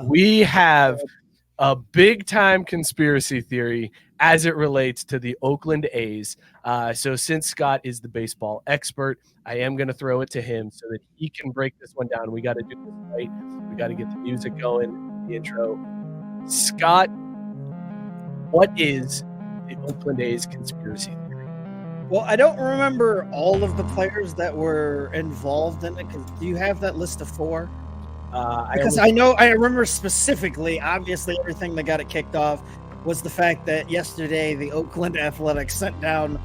We have a big-time conspiracy theory as it relates to the Oakland A's. So since Scott is the baseball expert, I am going to throw it to him so that he can break this one down. We got to do this right. We got to get the music going, the intro. Scott, what is the Oakland A's conspiracy theory? Well, I don't remember all of the players that were involved in it. Do you have that list of 4? Because I remember specifically, obviously, everything that got it kicked off was the fact that yesterday the Oakland Athletics sent down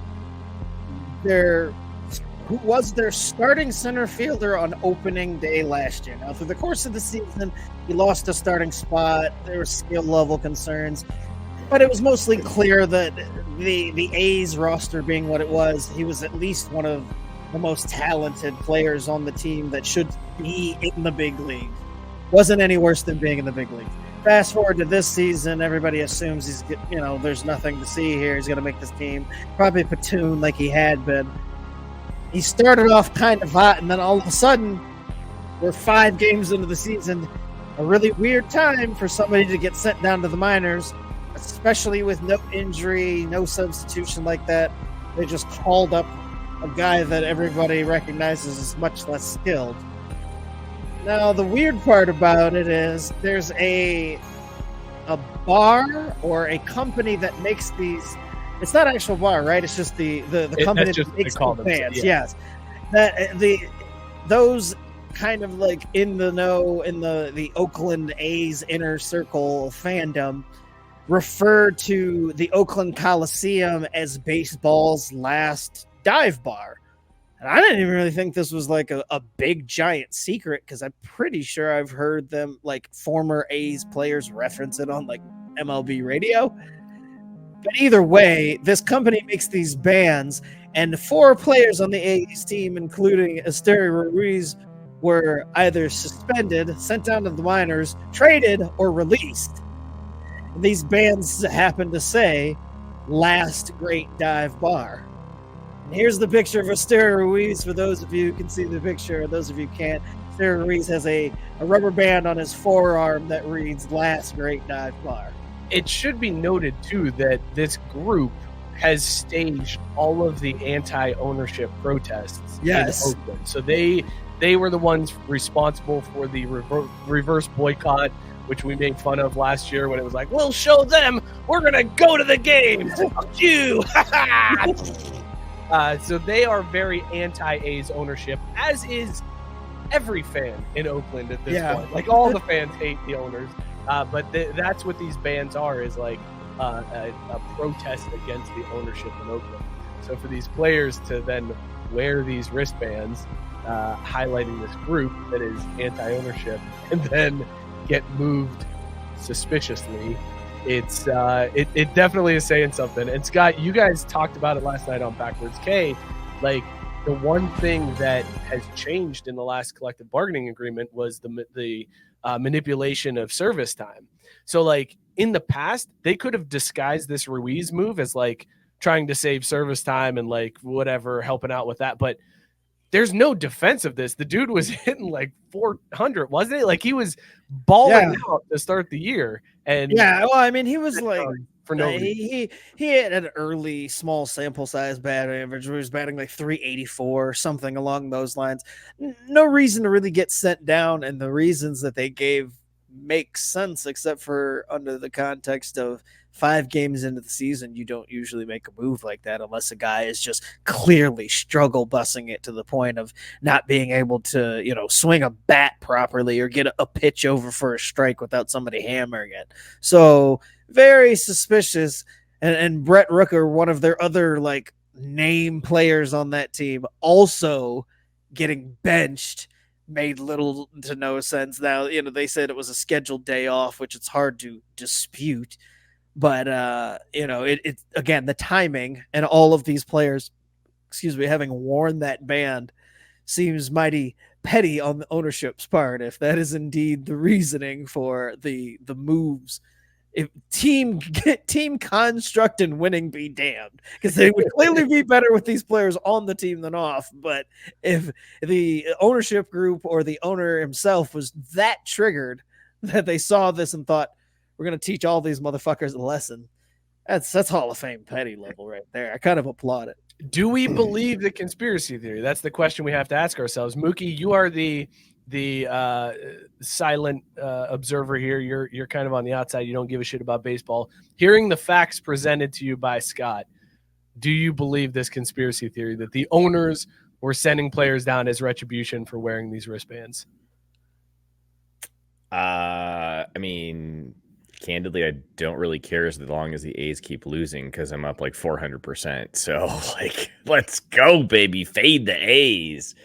who was their starting center fielder on opening day last year. Now, through the course of the season, he lost a starting spot. There were skill level concerns, but it was mostly clear that the A's roster being what it was, he was at least one of the most talented players on the team that should be in the big league. Wasn't any worse than being in the big league. Fast forward to this season, everybody assumes there's nothing to see here. He's going to make this team probably platoon like he had been. He started off kind of hot, and then all of a sudden, we're 5 games into the season. A really weird time for somebody to get sent down to the minors, especially with no injury, no substitution like that. They just called up a guy that everybody recognizes as much less skilled. Now, the weird part about it is there's a bar or a company that makes these. It's not an actual bar, right? It's just the company that makes the fans. Yes, that those kind of like in the know in the Oakland A's inner circle fandom refer to the Oakland Coliseum as baseball's last dive bar. And I didn't even really think this was like a big giant secret, because I'm pretty sure I've heard them, like, former A's players reference it on like MLB radio. But either way, this company makes these bans, and 4 players on the A's team, including Esteury Ruiz, were either suspended, sent down to the minors, traded, or released. And these bans happen to say last great dive bar. And here's the picture of Esteury Ruiz for those of you who can see the picture. Those of you who can't, Esteury Ruiz has a rubber band on his forearm that reads last great dive bar. It should be noted, too, that this group has staged all of the anti-ownership protests in Oakland. So they were the ones responsible for the reverse boycott, which we made fun of last year when it was like, we'll show them, we're going to go to the games. Fuck you. So they are very anti-A's ownership, as is every fan in Oakland at this point. Like, all the fans hate the owners. But that's what these bans are, is like a protest against the ownership in Oakland. So for these players to then wear these wristbands highlighting this group that is anti-ownership and then get moved suspiciously, it definitely is saying something. And Scott, you guys talked about it last night on Backwards K. Like, the one thing that has changed in the last collective bargaining agreement was the manipulation of service time. So, like, in the past, they could have disguised this Ruiz move as like trying to save service time and like whatever, helping out with that. But there's no defense of this. The dude was hitting like 400, wasn't it? Like, he was balling out to start the year. And well, I mean, he was like, for no reason. He had an early small sample size batting average where he was batting like 384, something along those lines. No reason to really get sent down, and the reasons that they gave make sense, except for under the context of 5 games into the season, you don't usually make a move like that unless a guy is just clearly struggle busing it to the point of not being able to, swing a bat properly or get a pitch over for a strike without somebody hammering it. So very suspicious. And Brent Rooker, one of their other like name players on that team, also getting benched, made little to no sense. Now, they said it was a scheduled day off, which it's hard to dispute. But, it again, the timing and all of these players, having worn that band seems mighty petty on the ownership's part, if that is indeed the reasoning for the moves. If team construct and winning be damned, because they would clearly be better with these players on the team than off. But if the ownership group or the owner himself was that triggered, that they saw this and thought, we're going to teach all these motherfuckers a lesson. That's Hall of Fame petty level right there. I kind of applaud it. Do we believe the conspiracy theory? That's the question we have to ask ourselves. Mookie, you are the silent observer here. You're kind of on the outside. You don't give a shit about baseball. Hearing the facts presented to you by Scott, do you believe this conspiracy theory that the owners were sending players down as retribution for wearing these wristbands? I mean, candidly, I don't really care as long as the A's keep losing because I'm up like 400%. So, like, let's go, baby. Fade the A's.